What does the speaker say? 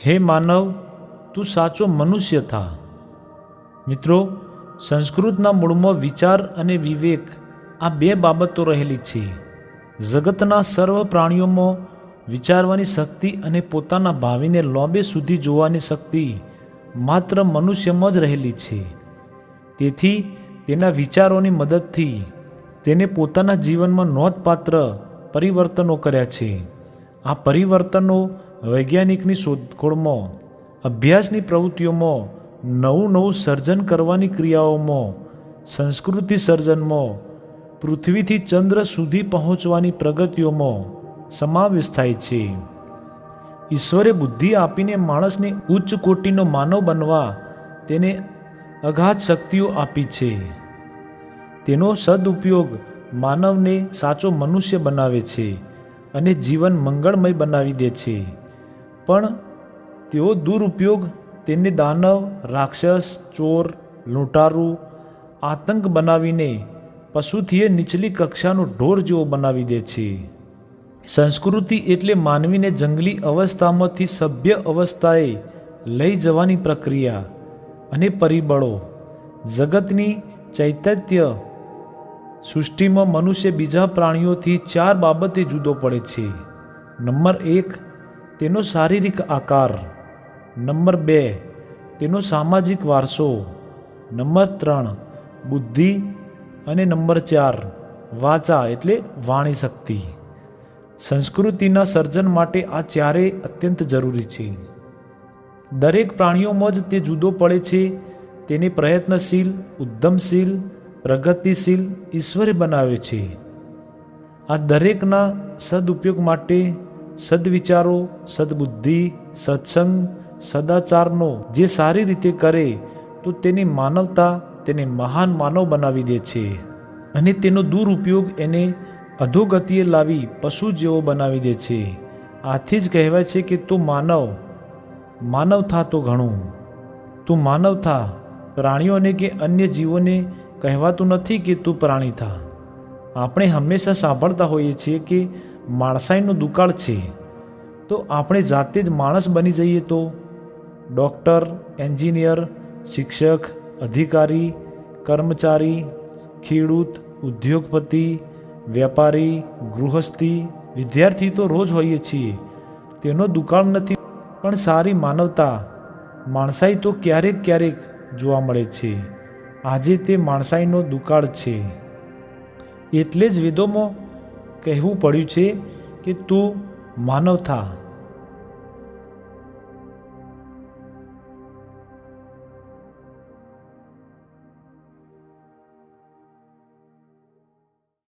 હે માનવ, તું સાચો મનુષ્ય થા. મિત્રો, સંસ્કૃતના મૂળમાં વિચાર અને વિવેક આ બે બાબતો રહેલી છે. જગતના સર્વ પ્રાણીઓમાં વિચારવાની શક્તિ અને પોતાના ભાવિને લોબે સુધી જોવાની શક્તિ માત્ર મનુષ્યમાં જ રહેલી છે. તેથી તેના વિચારોની મદદથી તેને પોતાના જીવનમાં નોંધપાત્ર પરિવર્તનો કર્યા છે. આ પરિવર્તનો વૈજ્ઞાનિકની શોધખોળમાં, અભ્યાસની પ્રવૃત્તિઓમાં, નવું સર્જન કરવાની ક્રિયાઓમાં, સંસ્કૃતિ સર્જનમાં, પૃથ્વીથી ચંદ્ર સુધી પહોંચવાની પ્રગતિઓમાં સમાવેશ થાય છે. ઈશ્વરે બુદ્ધિ આપીને માણસને ઉચ્ચ કોટીનો માનવ બનવા તેને અગાધ શક્તિઓ આપી છે. તેનો સદુપયોગ માનવને સાચો મનુષ્ય બનાવે છે અને જીવન મંગળમય બનાવી દે છે. પણ તેઓ દુરુપયોગ તેને દાનવ, રાક્ષસ, ચોર, લૂંટારુ, આતંક બનાવીને પશુથી નીચલી કક્ષાનો ઢોર જેવો બનાવી દે છે. સંસ્કૃતિ એટલે માનવીને જંગલી અવસ્થામાંથી સભ્ય અવસ્થાએ લઈ જવાની પ્રક્રિયા અને પરિબળો. જગતની ચૈતન્ય સૃષ્ટિમાં મનુષ્ય બીજા પ્રાણીઓથી 4 બાબતે જુદો પડે છે. નંબર 1, તેનો શારીરિક આકાર. નંબર 2, તેનો સામાજિક વારસો. નંબર 3, બુદ્ધિ. અને નંબર 4, વાચા એટલે વાણી શક્તિ. સંસ્કૃતિના સર્જન માટે આ ચારેય અત્યંત જરૂરી છે. દરેક પ્રાણીઓમાં જ તે જુદો પડે છે. તેને પ્રયત્નશીલ, ઉદ્યમશીલ, પ્રગતિશીલ ઈશ્વરે બનાવે છે. આ દરેકના સદુપયોગ માટે સદવિચારો, સદબુદ્ધિ, સત્સંગ, સદાચારનો જે સારી રીતે કરે તો તેની માનવતા તેને મહાન માનવ બનાવી દે છે અને તેનો દુરુપયોગ એને અધોગતિએ લાવી પશુ જેવો બનાવી દે છે. આથી જ કહેવાય છે કે તું માનવ થા તો ઘણું. તું માનવ થા. પ્રાણીઓને કે અન્ય જીવોને કહેવાતું નથી કે તું પ્રાણી થા. આપણે હંમેશા સાંભળતા હોઈએ છીએ કે માણસાઈનો દુકાળ છે, તો આપણે જાતે જ માણસ બની જઈએ તો? ડૉક્ટર, એન્જિનિયર, શિક્ષક, અધિકારી, કર્મચારી, ખેડૂત, ઉદ્યોગપતિ, વેપારી, ગૃહસ્થી, વિદ્યાર્થી તો રોજ હોઈએ છીએ. તેનો દુકાળ નથી, પણ સારી માનવતા, માણસાઈ તો ક્યારેક જોવા મળે છે. આજે તે માણસાઈનો દુકાળ છે. એટલે જ વેદોમાં કહેવું પડ્યું છે કે તું માનવ થા.